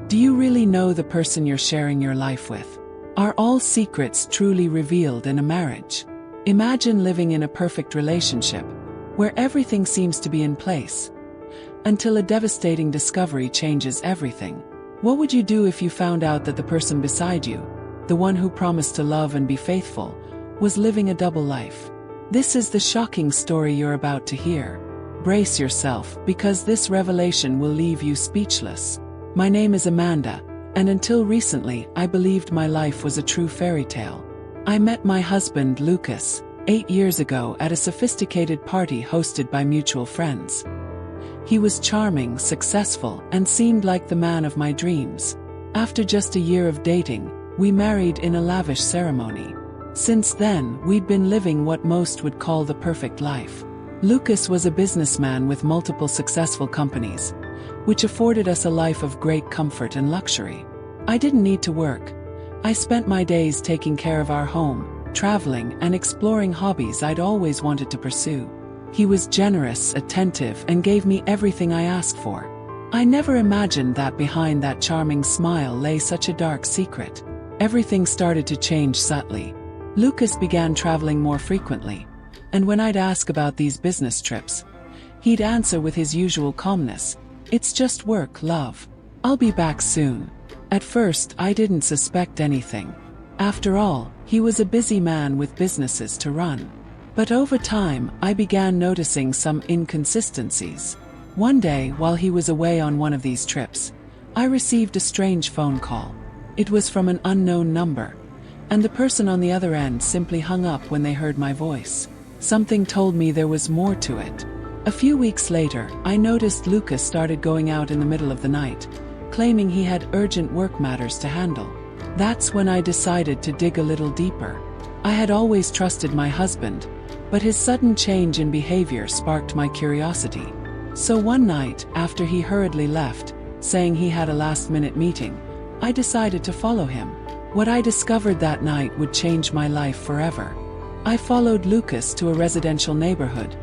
Do you really know the person you're sharing your life with? Are all secrets truly revealed in a marriage? Imagine living in a perfect relationship, where everything seems to be in place, until a devastating discovery changes everything. What would you do if you found out that the person beside you, the one who promised to love and be faithful, was living a double life? This is the shocking story you're about to hear. Brace yourself, because this revelation will leave you speechless. My name is Amanda, and until recently, I believed my life was a true fairy tale. I met my husband, Lucas, 8 years ago at a sophisticated party hosted by mutual friends. He was charming, successful, and seemed like the man of my dreams. After just a year of dating, we married in a lavish ceremony. Since then, we'd been living what most would call the perfect life. Lucas was a businessman with multiple successful companies, which afforded us a life of great comfort and luxury. I didn't need to work. I spent my days taking care of our home, traveling, and exploring hobbies I'd always wanted to pursue. He was generous, attentive, and gave me everything I asked for. I never imagined that behind that charming smile lay such a dark secret. Everything started to change subtly. Lucas began traveling more frequently, and when I'd ask about these business trips, he'd answer with his usual calmness, "It's just work, love. I'll be back soon." At first, I didn't suspect anything. After all, he was a busy man with businesses to run. But over time, I began noticing some inconsistencies. One day, while he was away on one of these trips, I received a strange phone call. It was from an unknown number, and the person on the other end simply hung up when they heard my voice. Something told me there was more to it. A few weeks later, I noticed Lucas started going out in the middle of the night, claiming he had urgent work matters to handle. That's when I decided to dig a little deeper. I had always trusted my husband, but his sudden change in behavior sparked my curiosity. So one night, after he hurriedly left, saying he had a last-minute meeting, I decided to follow him. What I discovered that night would change my life forever. I followed Lucas to a residential neighborhood,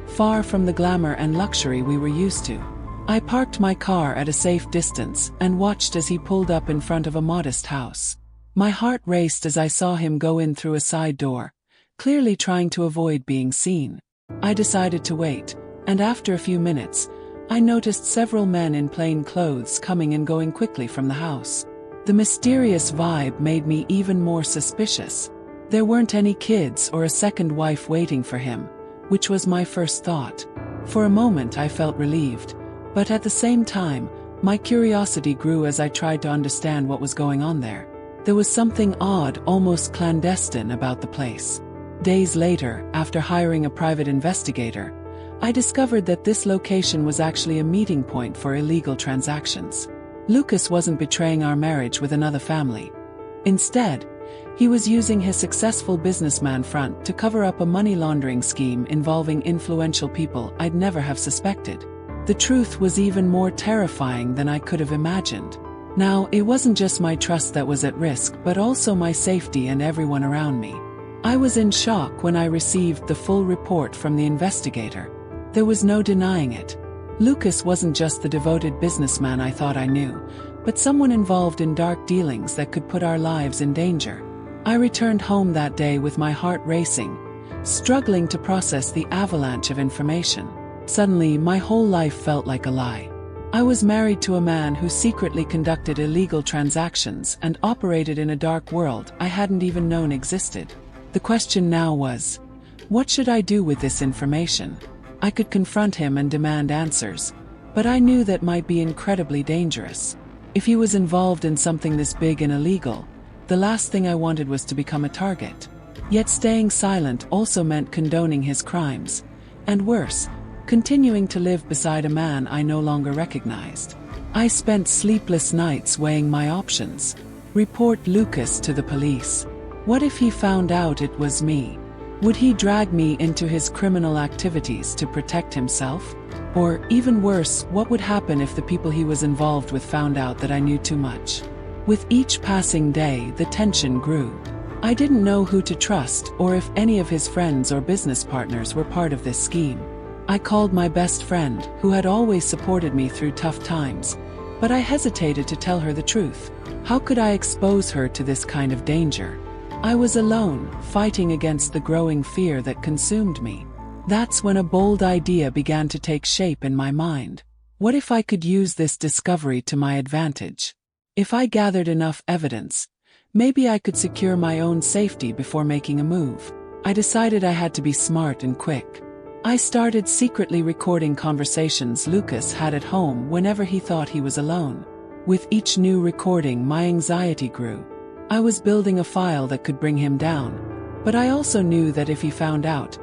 far from the glamour and luxury we were used to. I parked my car at a safe distance and watched as he pulled up in front of a modest house. My heart raced as I saw him go in through a side door, clearly trying to avoid being seen. I decided to wait, and after a few minutes, I noticed several men in plain clothes coming and going quickly from the house. The mysterious vibe made me even more suspicious. There weren't any kids or a second wife waiting for him, which was my first thought. For a moment I felt relieved, but at the same time, my curiosity grew as I tried to understand what was going on there. There was something odd, almost clandestine about the place. Days later, after hiring a private investigator, I discovered that this location was actually a meeting point for illegal transactions. Lucas wasn't betraying our marriage with another family. Instead, he was using his successful businessman front to cover up a money laundering scheme involving influential people I'd never have suspected. The truth was even more terrifying than I could have imagined. Now, it wasn't just my trust that was at risk, but also my safety and everyone around me. I was in shock when I received the full report from the investigator. There was no denying it. Lucas wasn't just the devoted businessman I thought I knew, but someone involved in dark dealings that could put our lives in danger. I returned home that day with my heart racing, struggling to process the avalanche of information. Suddenly, my whole life felt like a lie. I was married to a man who secretly conducted illegal transactions and operated in a dark world I hadn't even known existed. The question now was, what should I do with this information? I could confront him and demand answers, but I knew that might be incredibly dangerous. If he was involved in something this big and illegal, the last thing I wanted was to become a target. Yet staying silent also meant condoning his crimes, and worse, continuing to live beside a man I no longer recognized. I spent sleepless nights weighing my options. Report Lucas to the police. What if he found out it was me? Would he drag me into his criminal activities to protect himself? Or, even worse, what would happen if the people he was involved with found out that I knew too much? With each passing day, the tension grew. I didn't know who to trust or if any of his friends or business partners were part of this scheme. I called my best friend, who had always supported me through tough times, But I hesitated to tell her the truth. How could I expose her to this kind of danger? I was alone, fighting against the growing fear that consumed me. That's when a bold idea began to take shape in my mind. What if I could use this discovery to my advantage? If I gathered enough evidence, maybe I could secure my own safety before making a move. I decided I had to be smart and quick. I started secretly recording conversations Lucas had at home whenever he thought he was alone. With each new recording, my anxiety grew. I was building a file that could bring him down, but I also knew that if he found out,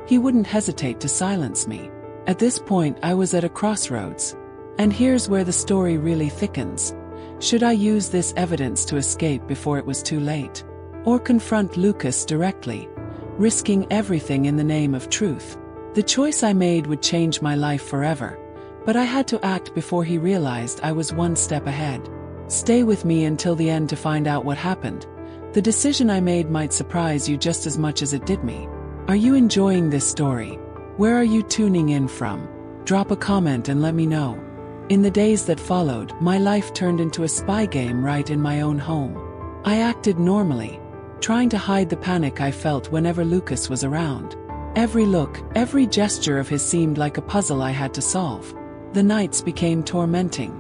he wouldn't hesitate to silence me. At this point, I was at a crossroads. And here's where the story really thickens. Should I use this evidence to escape before it was too late? Or confront Lucas directly, risking everything in the name of truth? The choice I made would change my life forever, but I had to act before he realized I was one step ahead. Stay with me until the end to find out what happened. The decision I made might surprise you just as much as it did me. Are you enjoying this story? Where are you tuning in from? Drop a comment and let me know. In the days that followed, my life turned into a spy game right in my own home. I acted normally, trying to hide the panic I felt whenever Lucas was around. Every look, every gesture of his seemed like a puzzle I had to solve. The nights became tormenting.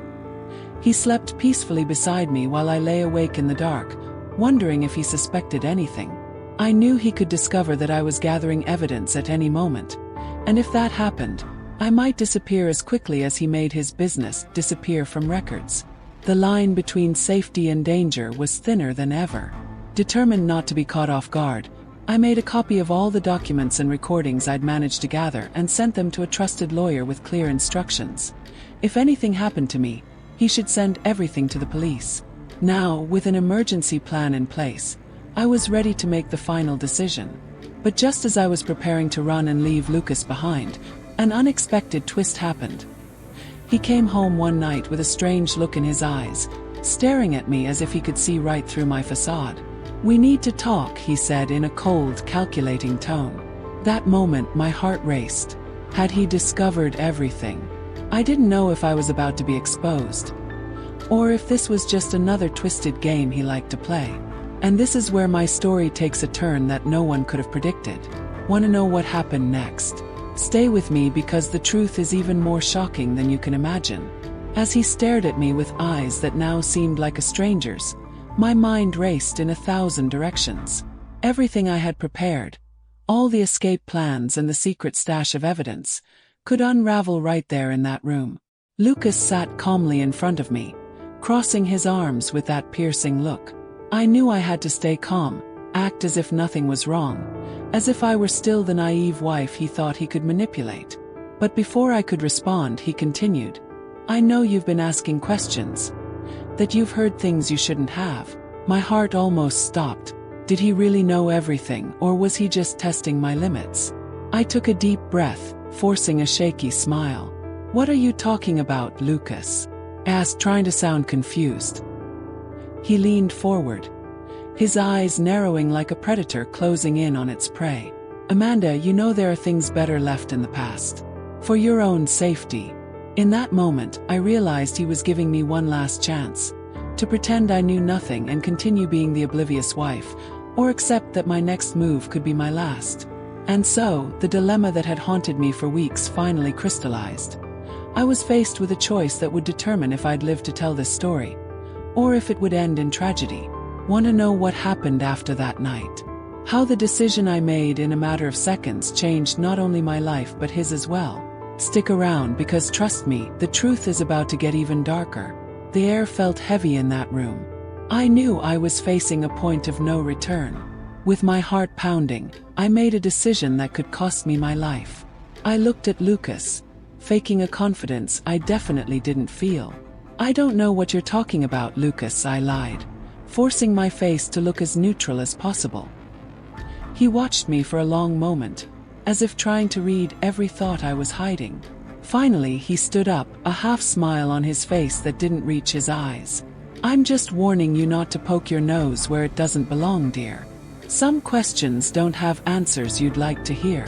He slept peacefully beside me while I lay awake in the dark, wondering if he suspected anything. I knew he could discover that I was gathering evidence at any moment, and if that happened, I might disappear as quickly as he made his business disappear from records. The line between safety and danger was thinner than ever. Determined not to be caught off guard, I made a copy of all the documents and recordings I'd managed to gather and sent them to a trusted lawyer with clear instructions. If anything happened to me, he should send everything to the police. Now, with an emergency plan in place, I was ready to make the final decision. But just as I was preparing to run and leave Lucas behind, an unexpected twist happened. He came home one night with a strange look in his eyes, staring at me as if he could see right through my facade. "We need to talk," he said in a cold, calculating tone. That moment, my heart raced. Had he discovered everything? I didn't know if I was about to be exposed, or if this was just another twisted game he liked to play. And this is where my story takes a turn that no one could have predicted. Want to know what happened next? Stay with me because the truth is even more shocking than you can imagine. As he stared at me with eyes that now seemed like a stranger's, my mind raced in 1,000 directions. Everything I had prepared, all the escape plans and the secret stash of evidence, could unravel right there in that room. Lucas sat calmly in front of me, crossing his arms with that piercing look. I knew I had to stay calm, act as if nothing was wrong, as if I were still the naive wife he thought he could manipulate. But before I could respond, he continued, "I know you've been asking questions, that you've heard things you shouldn't have." My heart almost stopped. Did he really know everything, or was he just testing my limits? I took a deep breath, forcing a shaky smile. "What are you talking about, Lucas?" asked, trying to sound confused. He leaned forward, his eyes narrowing like a predator closing in on its prey. "Amanda, you know there are things better left in the past. For your own safety." In that moment, I realized he was giving me one last chance, to pretend I knew nothing and continue being the oblivious wife, or accept that my next move could be my last. And so, the dilemma that had haunted me for weeks finally crystallized. I was faced with a choice that would determine if I'd live to tell this story, or if it would end in tragedy. Want to know what happened after that night? How the decision I made in a matter of seconds changed not only my life but his as well. Stick around because trust me, the truth is about to get even darker. The air felt heavy in that room. I knew I was facing a point of no return. With my heart pounding, I made a decision that could cost me my life. I looked at Lucas, faking a confidence I definitely didn't feel. "I don't know what you're talking about, Lucas," I lied, forcing my face to look as neutral as possible. He watched me for a long moment, as if trying to read every thought I was hiding. Finally, he stood up, a half smile on his face that didn't reach his eyes. "I'm just warning you not to poke your nose where it doesn't belong, dear. Some questions don't have answers you'd like to hear."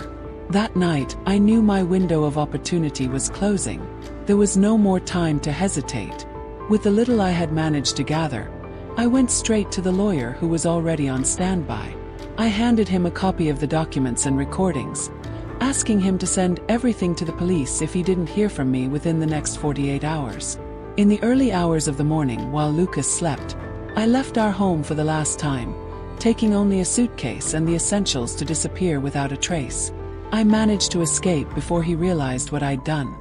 That night, I knew my window of opportunity was closing. There was no more time to hesitate. With the little I had managed to gather, I went straight to the lawyer who was already on standby. I handed him a copy of the documents and recordings, asking him to send everything to the police if he didn't hear from me within the next 48 hours. In the early hours of the morning while Lucas slept, I left our home for the last time, taking only a suitcase and the essentials to disappear without a trace. I managed to escape before he realized what I'd done,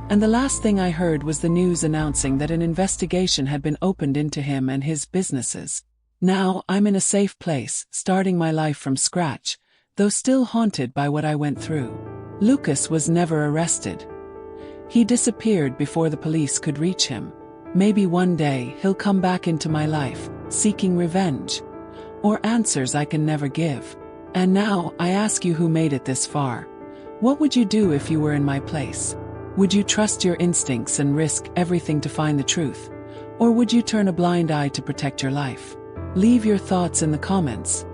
and the last thing I heard was the news announcing that an investigation had been opened into him and his businesses. Now I'm in a safe place, starting my life from scratch, though still haunted by what I went through. Lucas was never arrested. He disappeared before the police could reach him. Maybe one day he'll come back into my life, seeking revenge, or answers I can never give. And now, I ask you who made it this far. What would you do if you were in my place? Would you trust your instincts and risk everything to find the truth? Or would you turn a blind eye to protect your life? Leave your thoughts in the comments.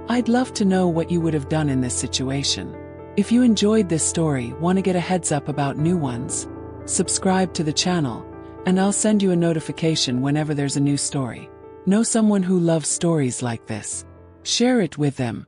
I'd love to know what you would have done in this situation. If you enjoyed this story, want to get a heads up about new ones, subscribe to the channel, and I'll send you a notification whenever there's a new story. Know someone who loves stories like this? Share it with them.